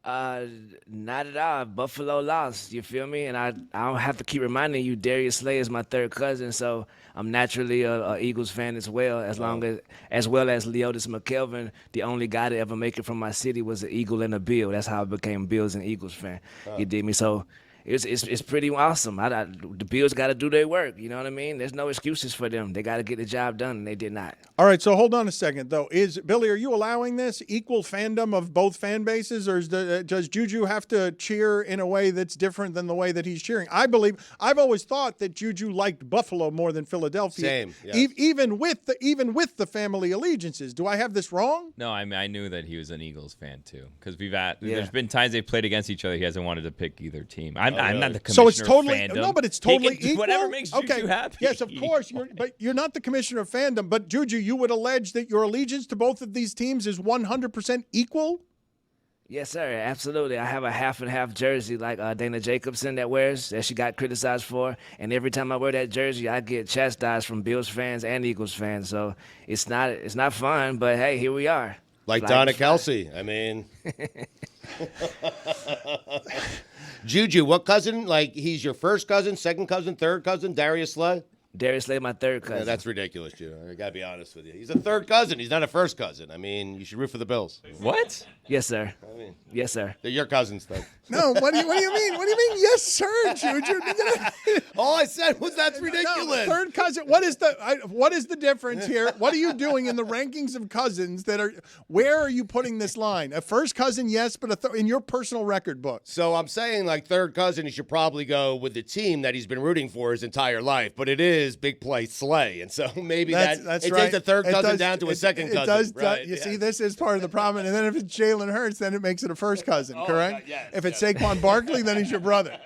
Not at all. Buffalo lost. You feel me? And I don't have to keep reminding you, Darius Slay is my third cousin, so I'm naturally a Eagles fan as well. As well as Leotis McKelvin, the only guy to ever make it from my city was an Eagle and a Bill. That's how I became Bills and Eagles fan. You dig me? So it's pretty awesome. The Bills got to do their work. You know what I mean? There's no excuses for them. They got to get the job done, and they did not. All right, so hold on a second, though. Billy, are you allowing this equal fandom of both fan bases, or does Juju have to cheer in a way that's different than the way that he's cheering? I've always thought that Juju liked Buffalo more than Philadelphia. Same, yes. Even with the family allegiances. Do I have this wrong? No, I mean, I knew that he was an Eagles fan too, because there's been times they've played against each other. He hasn't wanted to pick either team. I'm not the commissioner. So it's totally of fandom. no, but it's totally equal. Whatever makes Juju happy. Yes, of course. But you're not the commissioner of fandom. But Juju, you would allege that your allegiance to both of these teams is 100% equal? Yes, sir. Absolutely. I have a half and half jersey like Dana Jacobson that she got criticized for. And every time I wear that jersey, I get chastised from Bills fans and Eagles fans. So it's not fun, but hey, here we are. Like Donna Kelsey. I mean, Juju, what cousin? Like, he's your first cousin, second cousin, third cousin, Darius Slay? Darius Slay, my third cousin. Yeah, that's ridiculous, Juju. I got to be honest with you. He's a third cousin. He's not a first cousin. I mean, you should root for the Bills. What? Yes, sir. I mean, yes, sir. They're your cousins, though. No, what do you mean? What do you mean, yes, sir, Juju? All I said was that's ridiculous. No, third cousin. What is the difference here? What are you doing in the rankings of cousins where are you putting this line? A first cousin, yes, but in your personal record book. So I'm saying, like, third cousin, he should probably go with the team that he's been rooting for his entire life, but it is big play Slay, and so maybe that's it right. takes a third cousin down to a second cousin. Right? You see, this is part of the problem. And then if it's Jalen Hurts, then it makes it a first cousin, correct? Yes, if it's Saquon Barkley, then he's your brother.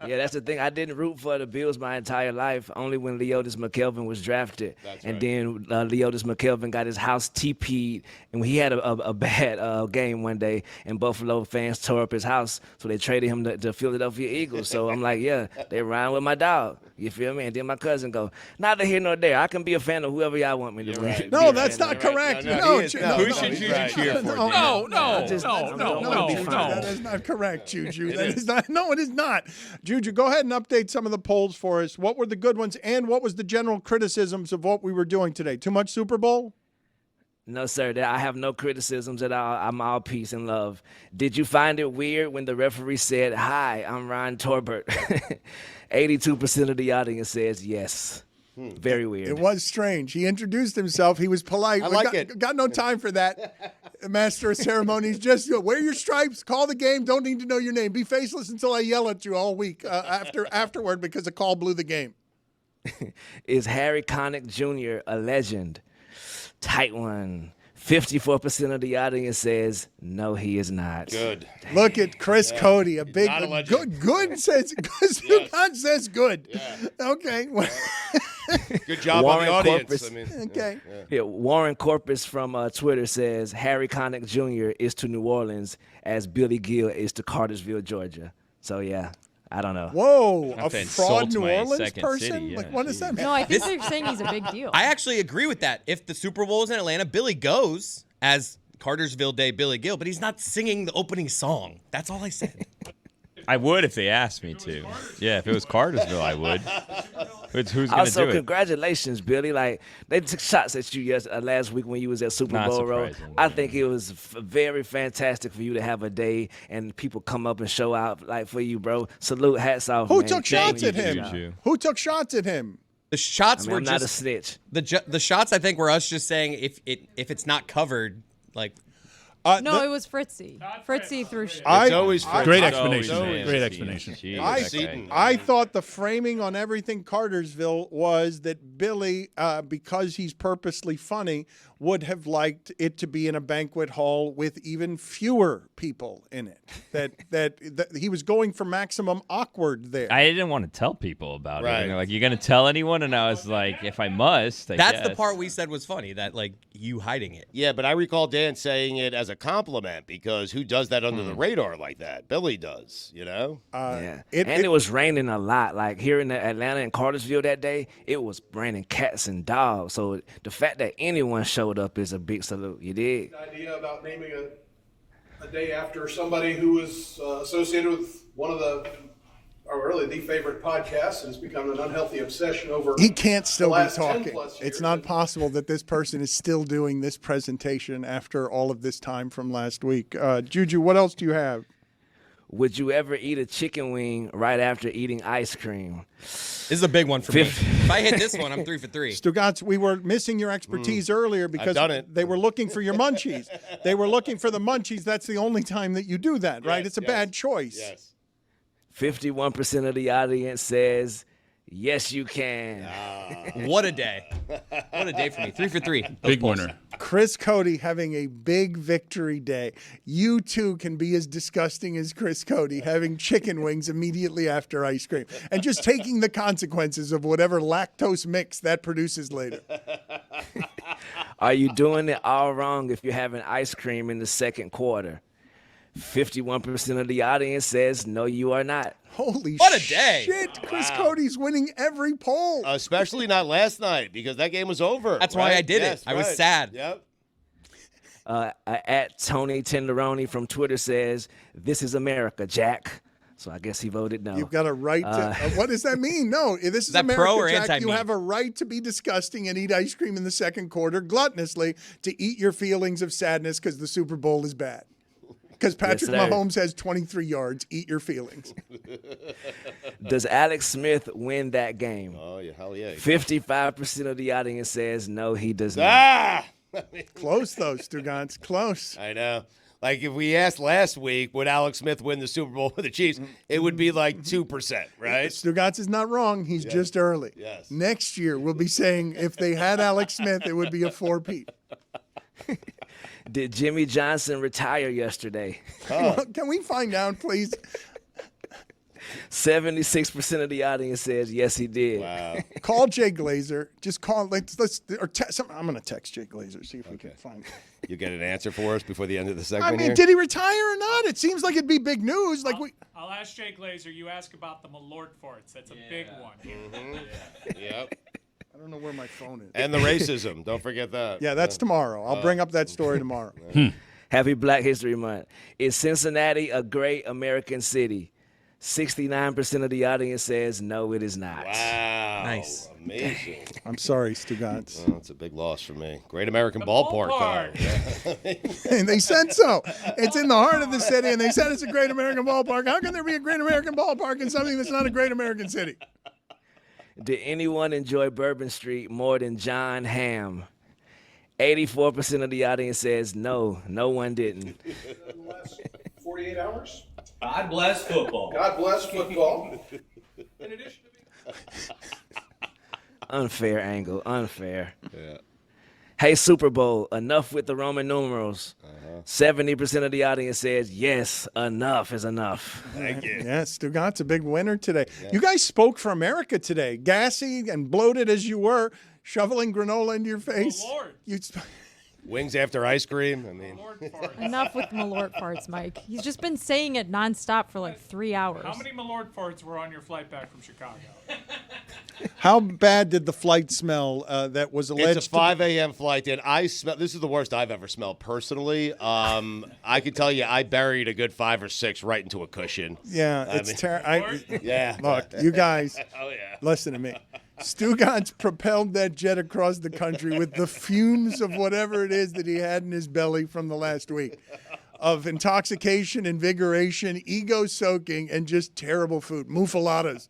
Yeah, that's the thing. I didn't root for the Bills my entire life, only when Leotis McKelvin was drafted. That's and right. then Leotis McKelvin got his house TP'd, and he had a bad game one day, and Buffalo fans tore up his house, so they traded him to Philadelphia Eagles. So I'm like, yeah, they riding with my dog. You feel me? And then my cousin go, neither here nor there. I can be a fan of whoever y'all want me to be. No, that's not correct. Who should Juju cheer for? No. That is not correct, Juju. That is not. No, it is not. Juju, go ahead and update some of the polls for us. What were the good ones, and what was the general criticisms of what we were doing today? Too much Super Bowl? No, sir. I have no criticisms at all. I'm all peace and love. Did you find it weird when the referee said, "Hi, I'm Ryan Torbert"? 82% of the audience says yes. Very weird. It was strange. He introduced himself. He was polite. I like it. Got no time for that. Master of ceremonies, just wear your stripes, call the game, don't need to know your name. Be faceless until I yell at you all week afterward because the call blew the game. Is Harry Connick Jr. a legend? Tight one. 54% of the audience says no, he is not. Good. Look at Chris Cody, a big not a legend. good says God says good. Yeah. Okay. Good job Warren on the audience. Corpus. I mean, Okay. Yeah, Warren Corpus from Twitter says Harry Connick Jr. is to New Orleans as Billy Gill is to Cartersville, Georgia. So yeah, I don't know. Whoa, Not a to fraud insult New my Orleans second person? city, yeah, Like, what does that mean? No, I think they're saying he's a big deal. I actually agree with that. If the Super Bowl is in Atlanta, Billy goes as Cartersville Day Billy Gill, but he's not singing the opening song. That's all I said. I would if they asked me to. Yeah, if it was Cartersville, I would. Who's going to Also, do it? congratulations, Billy. Like they took shots at you last week when you was at Super Not Bowl Row. surprising. I think it was very fantastic for you to have a day and people come up and show out like for you, bro. Salute, hats off. Who man. took shots at him? Juju. Who took shots at him? The shots were I'm not a just snitch. the shots. I think were us just saying if it's not covered, like No, it was Fritzy. Fritzy threw shit. it's always Fritz. Great It's explanation. always Great Fritz. explanation. Jeez, I- that guy. I thought the framing on everything Cartersville was that Billy, because he's purposely funny, would have liked it to be in a banquet hall with even fewer people in it. That he was going for maximum awkward there. I didn't want to tell people about it. Right. And they're like, "You gonna tell anyone?" And I was like, "If I must." that's the guess. part we said was funny. That like you hiding it. Yeah, but I recall Dan saying it as a compliment because who does that under the radar like that? Billy does, you know? Yeah. it- and it was raining a lot. Like here in Atlanta and Cartersville that day, it was raining cats and dogs. So the fact that anyone showed up is a big salute. You did? Idea about naming a day after somebody who was associated with one of or really the favorite podcast, and it's become an unhealthy obsession over. He can't still the be last 10 talking. plus It's years. not possible that this person is still doing this presentation after all of this time from last week. Juju, what else do you have? Would you ever eat a chicken wing right after eating ice cream? This is a big one for me. If I hit this one, I'm 3 for 3. Stugotz, we were missing your expertise earlier because done it. they were looking for your munchies. They were looking for the munchies. That's the only time that you do that, right? It's a bad choice. Yes. 51% of the audience says, yes, you can. What a day. What a day for me. 3 for 3. Big winner. Chris Cody having a big victory day. You too can be as disgusting as Chris Cody, having chicken wings immediately after ice cream and just taking the consequences of whatever lactose mix that produces later. Are you doing it all wrong if you're having ice cream in the second quarter? 51% of the audience says, no, you are not. Holy What a day. shit. Chris Cody's winning every poll. Especially not last night because that game was over. That's why I did it. I was sad. Yep. At Tony Tenderoni from Twitter says, this is America, Jack. So I guess he voted no. You've got a right to. What does that mean? No, this is that America, pro or Jack. anti-meme? You have a right to be disgusting and eat ice cream in the second quarter gluttonously to eat your feelings of sadness because the Super Bowl is bad. Because Patrick Mahomes has 23 yards. Eat your feelings. Does Alex Smith win that game? Oh, yeah, hell yeah. 55% of the audience says no, he does not. Ah! Close, though, Stugotz. Close. I know. Like, if we asked last week, would Alex Smith win the Super Bowl with the Chiefs, it would be like 2%, right? Stugotz is not wrong. He's just early. Yes. Next year, we'll be saying if they had Alex Smith, it would be a 4-peat. Did Jimmy Johnson retire yesterday? Can we find out, please? 76% of the audience says yes, he did. Wow. Call Jay Glazer. Just call. I'm going to text Jay Glazer, see if we can find it. You get an answer for us before the end of the segment I mean, here? did he retire or not? It seems like it'd be big news. I'll ask Jay Glazer. You ask about the Malort farts. That's a big one. Yep. I don't know where my phone is. And the racism. Don't forget that. Yeah, that's tomorrow. I'll bring up that story tomorrow. Happy Black History Month. Is Cincinnati a great American city? 69% of the audience says no, it is not. Wow. Nice. Amazing. I'm sorry, Stugotz. That's a big loss for me. Great American ballpark. And they said so. It's in the heart of the city, and they said it's a great American ballpark. How can there be a great American ballpark in something that's not a great American city? Did anyone enjoy Bourbon Street more than John Hamm? 84% of the audience says no, no one didn't. In the last 48 hours? God bless football. God bless football. In addition to Unfair angle, unfair. Yeah. Hey, Super Bowl, enough with the Roman numerals. 70% of the audience says yes, enough is enough. Thank you. Yes, Stugotz, a big winner today. Yeah. You guys spoke for America today. Gassy and bloated as you were, shoveling granola into your face. Oh, Lord. Wings after ice cream. I mean, Enough with Malort farts, Mike. He's just been saying it nonstop for like 3 hours. How many Malort farts were on your flight back from Chicago? How bad did the flight smell that was alleged? It's a 5 a.m. flight, and I smell. This is the worst I've ever smelled personally. I can tell you, I buried a good 5 or 6 right into a cushion. Yeah, it's terrible. Yeah. Look, you guys, Oh yeah. listen to me. Stugotz propelled that jet across the country with the fumes of whatever it is that he had in his belly from the last week of intoxication, invigoration, ego soaking, and just terrible food. Mufaladas.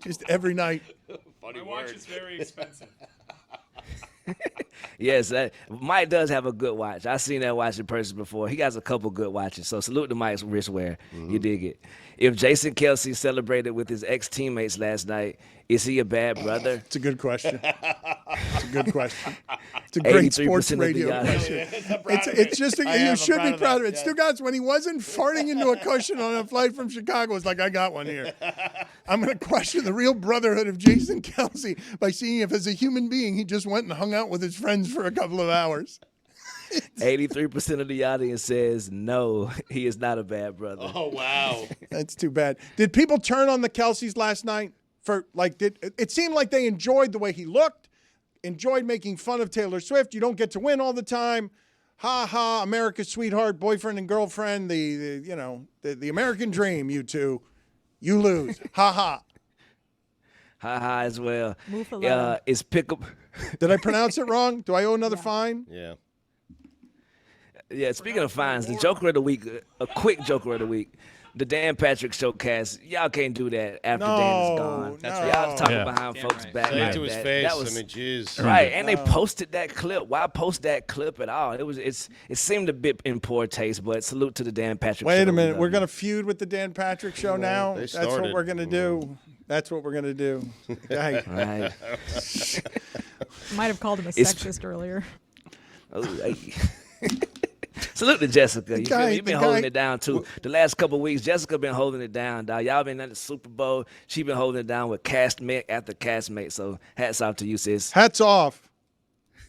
Just every night. My watch is very expensive. Yes, Mike does have a good watch. I've seen that watch in person before. He has a couple good watches. So salute to Mike's wristwear. You dig it. If Jason Kelsey celebrated with his ex-teammates last night, is he a bad brother? It's a good question. It's a good question. It's a great sports radio question. It's just, you should be proud of it. Stugotz, when he wasn't farting into a cushion on a flight from Chicago, it's like, I got one here. I'm going to question the real brotherhood of Jason Kelsey by seeing if, as a human being, he just went and hung out with his friends for a couple of hours. 83% of the audience says no, he is not a bad brother. Oh, wow. That's too bad. Did people turn on the Kelseys last night? It seemed like they enjoyed the way he looked, enjoyed making fun of Taylor Swift. You don't get to win all the time. Ha ha, America's sweetheart, boyfriend and girlfriend, the American dream, you two. You lose. Ha ha. Ha ha as well. Is Pickleball. Did I pronounce it wrong? Do I owe another fine? Yeah. Yeah, speaking of fines, the Joker of the Week, a quick Joker of the Week. the Dan Patrick Showcast, y'all can't do that after Dan is gone. That's right. Y'all talking behind folks' back. Say it like to his that. face. That was, I mean, jeez. Right, and they posted that clip. Why post that clip at all? It seemed a bit in poor taste, but salute to the Dan Patrick Show. Wait a minute. We're going to feud with the Dan Patrick Show now? They That's started. what we're going to do. That's what we're going to do. Okay. Right. Might have called him a sexist earlier. Oh, hey. Salute to Jessica. You feel me? You've been holding it down too. The last couple of weeks, Jessica been holding it down, dog. Y'all been at the Super Bowl. She been holding it down with castmate after castmate. So hats off to you, sis. Hats off.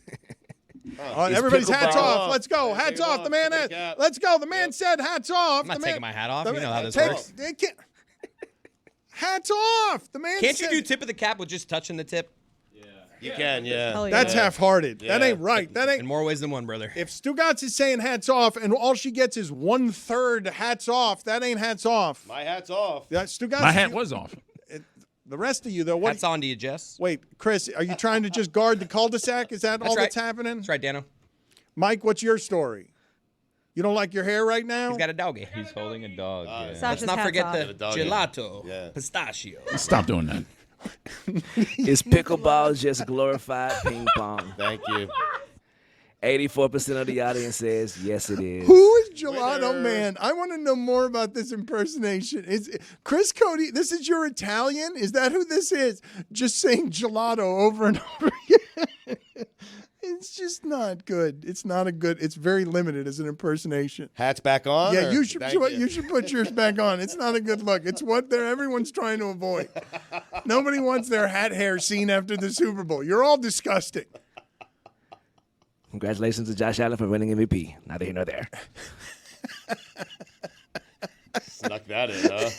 It's Everybody's hats pickleball. off. Let's go. Hats off. The man. Let's go. The man said hats off. I'm not taking my hat off. the You know how this take- works. they can't- Hats off. The man Can't said. you do tip of the cap with just touching the tip? You can, yeah. Hell yeah. That's half-hearted. That Yeah. ain't right. That ain't. In more ways than one, brother. If Stugotz is saying hats off and all she gets is 1/3 hats off, that ain't hats off. My hat's off. Stugotz. My hat was off. The rest of you, though, what? Hats on to you, Jess. Wait, Chris, are you trying to just guard the cul-de-sac? Is that all right. that's happening? That's right, Dano. Mike, what's your story? You don't like your hair right now? He's got a doggy. He's holding a dog. yeah. Sasha's Let's not hats forget off. the doggy. gelato, pistachio. Stop doing that. Is pickleball just glorified ping pong? Thank you. 84% of the audience says yes, it is. Who is Gelato Man? I want to know more about this impersonation. Is Chris Cody? This is your Italian? Is that who this is? Just saying gelato over and over again. It's just not good. It's not a good. It's very limited as an impersonation. Hat's back on? Yeah, or- you should. Thank You should put yours back on. It's not a good look. It's what everyone's trying to avoid. Nobody wants their hat hair seen after the Super Bowl. You're all disgusting. Congratulations to Josh Allen for winning MVP. Neither here nor there. Snuck that in, huh?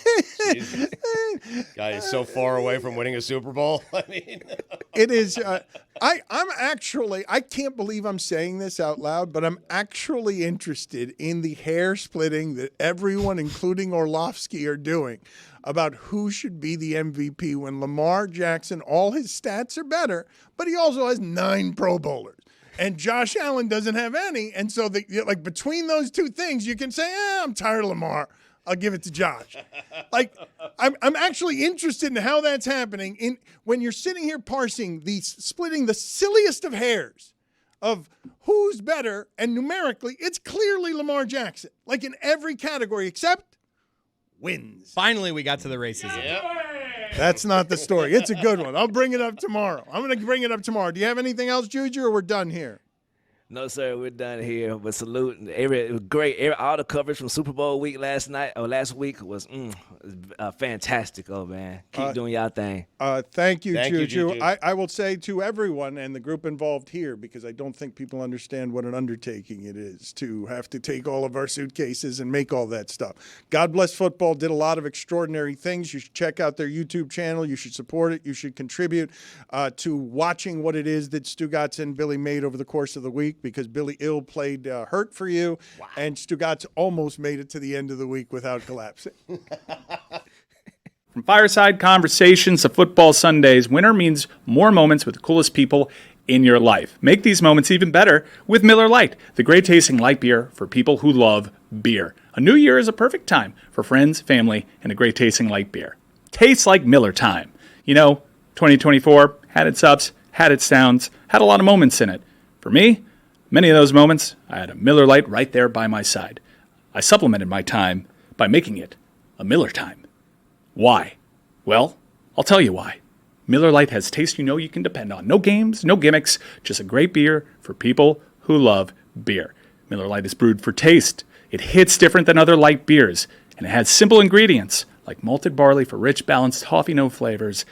Jesus. Guy is so far away from winning a Super Bowl. I mean, It is. I'm actually. I can't believe I'm saying this out loud, but I'm actually interested in the hair splitting that everyone, including Orlovsky, are doing about who should be the MVP when Lamar Jackson, all his stats are better, but he also has 9 Pro Bowlers. And Josh Allen doesn't have any. And so, like between those two things, you can say, I'm tired of Lamar. I'll give it to Josh. Like, I'm actually interested in how that's happening. When you're sitting here parsing splitting the silliest of hairs of who's better, and numerically, it's clearly Lamar Jackson. Like in every category except wins. Finally, we got to the racism. That's not the story. It's a good one. I'll bring it up tomorrow. I'm going to bring it up tomorrow. Do you have anything else, Juju, or we're done here? No, sir, we're done here. But salute. It was great. All the coverage from Super Bowl week last week was fantastic. Oh, man. Keep doing y'all thing. Thank you, Thank you, Juju. Juju. I will say to everyone and the group involved here, because I don't think people understand what an undertaking it is to have to take all of our suitcases and make all that stuff. God Bless Football did a lot of extraordinary things. You should check out their YouTube channel. You should support it. You should contribute to watching what it is that Stugotz and Billy made over the course of the week, because Billy Ill played hurt for you, and Stugotz almost made it to the end of the week without collapsing. From fireside conversations to football Sundays, winter means more moments with the coolest people in your life. Make these moments even better with Miller Lite, the great-tasting light beer for people who love beer. A new year is a perfect time for friends, family, and a great-tasting light beer. Tastes like Miller time. You know, 2024 had its ups, had its downs, had a lot of moments in it. For me, many of those moments, I had a Miller Lite right there by my side. I supplemented my time by making it a Miller time. Why? Well, I'll tell you why. Miller Lite has taste you know you can depend on. No games, no gimmicks, just a great beer for people who love beer. Miller Lite is brewed for taste. It hits different than other light beers, and it has simple ingredients like malted barley for rich, balanced toffee note flavors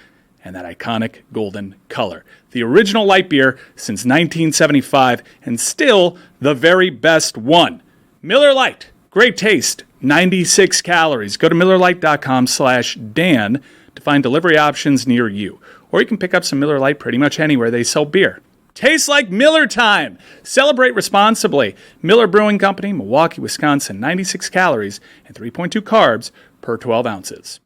and that iconic golden color. The original light beer since 1975, and still the very best one. Miller Lite, great taste, 96 calories. Go to MillerLite.com/Dan to find delivery options near you. Or you can pick up some Miller Lite pretty much anywhere they sell beer. Tastes like Miller time. Celebrate responsibly. Miller Brewing Company, Milwaukee, Wisconsin, 96 calories and 3.2 carbs per 12 ounces.